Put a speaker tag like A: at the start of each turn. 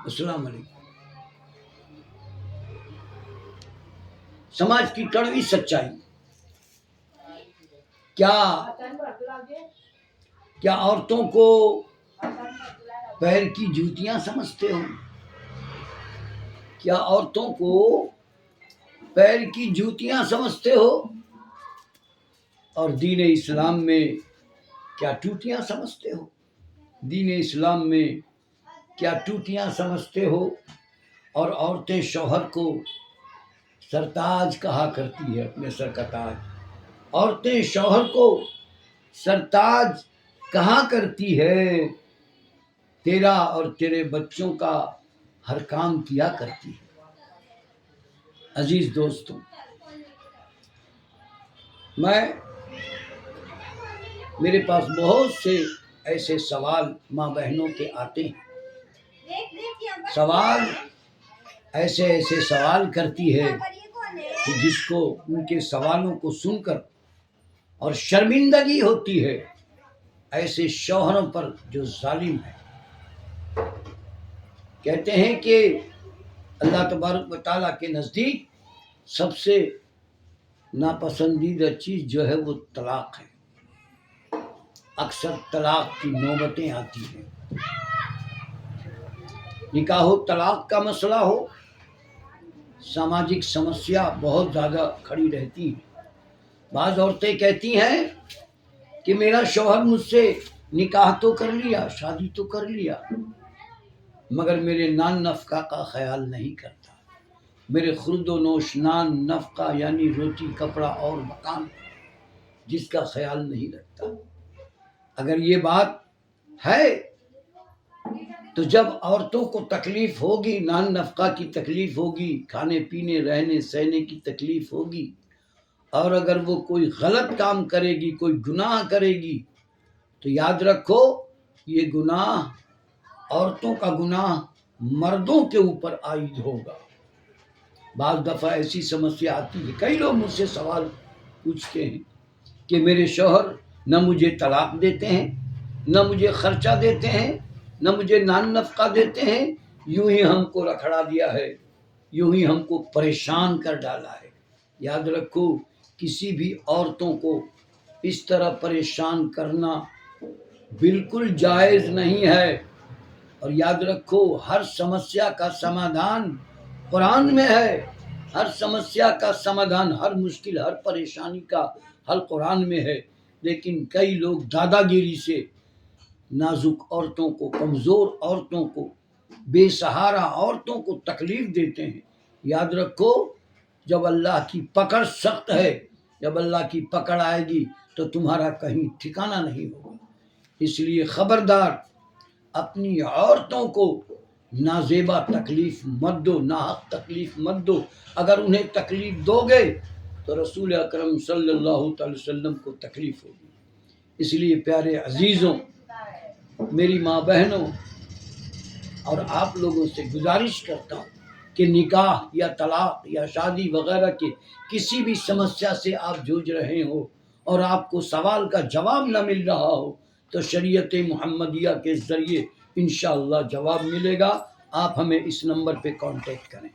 A: السلام علیکم. سماج کی کڑوی سچائی، کیا عورتوں کو پیر کی جوتیاں سمجھتے ہو؟ کیا عورتوں کو پیر کی جوتیاں سمجھتے ہو؟ اور دین اسلام میں کیا ٹوٹیاں سمجھتے ہو؟ دین اسلام میں کیا ٹوٹیاں سمجھتے ہو؟ اور عورتیں شوہر کو سرتاج کہا کرتی ہے، اپنے سر کا تاج. عورتیں شوہر کو سرتاج کہا کرتی ہے، تیرا اور تیرے بچوں کا ہر کام کیا کرتی ہے. عزیز دوستوں، میرے پاس بہت سے ایسے سوال ماں بہنوں کے آتے ہیں. سوال ایسے سوال کرتی ہے کہ جس کو ان کے سوالوں کو سن کر اور شرمندگی ہوتی ہے ایسے شوہروں پر جو ظالم ہے. کہتے ہیں کہ اللہ تبارک و تعالیٰ کے نزدیک سب سے ناپسندیدہ چیز جو ہے وہ طلاق ہے. اکثر طلاق کی نوبتیں آتی ہیں. نکاح و طلاق کا مسئلہ ہو، سماجک سمسیا بہت زیادہ کھڑی رہتی ہے. بعض عورتیں کہتی ہیں کہ میرا شوہر مجھ سے نکاح تو کر لیا، شادی تو کر لیا، مگر میرے نان نفقہ کا خیال نہیں کرتا، میرے خورد و نوش نان نفقہ یعنی روٹی کپڑا اور مکان جس کا خیال نہیں رکھتا. اگر یہ بات ہے تو جب عورتوں کو تکلیف ہوگی، نان نفقہ کی تکلیف ہوگی، کھانے پینے رہنے سہنے کی تکلیف ہوگی، اور اگر وہ کوئی غلط کام کرے گی، کوئی گناہ کرے گی، تو یاد رکھو یہ گناہ، عورتوں کا گناہ مردوں کے اوپر عائد ہوگا. بعض دفعہ ایسی سمسیا آتی ہے، کئی لوگ مجھ سے سوال پوچھتے ہیں کہ میرے شوہر نہ مجھے طلاق دیتے ہیں، نہ مجھے خرچہ دیتے ہیں، نہ مجھے نان نفقہ دیتے ہیں، یوں ہی ہم کو رکھڑا دیا ہے، یوں ہی ہم کو پریشان کر ڈالا ہے. یاد رکھو کسی بھی عورتوں کو اس طرح پریشان کرنا بالکل جائز نہیں ہے. اور یاد رکھو ہر سمسیا کا سمادھان قرآن میں ہے. ہر سمسیا کا سمادھان، ہر مشکل، ہر پریشانی کا حل قرآن میں ہے. لیکن کئی لوگ دادا گیری سے نازک عورتوں کو، کمزور عورتوں کو، بے سہارا عورتوں کو تکلیف دیتے ہیں. یاد رکھو جب اللہ کی پکڑ سخت ہے، جب اللہ کی پکڑ آئے گی تو تمہارا کہیں ٹھکانہ نہیں ہوگا. اس لیے خبردار، اپنی عورتوں کو نازیبا تکلیف مت دو، ناحق تکلیف مت دو. اگر انہیں تکلیف دو گے تو رسول اکرم صلی اللہ تعالی وسلم کو تکلیف ہوگی. اس لیے پیارے عزیزوں، میری ماں بہنوں اور آپ لوگوں سے گزارش کرتا ہوں کہ نکاح یا طلاق یا شادی وغیرہ کے کسی بھی سمسیا سے آپ جوجھ رہے ہو اور آپ کو سوال کا جواب نہ مل رہا ہو تو شریعت محمدیہ کے ذریعے انشاءاللہ جواب ملے گا. آپ ہمیں اس نمبر پہ کانٹیکٹ کریں.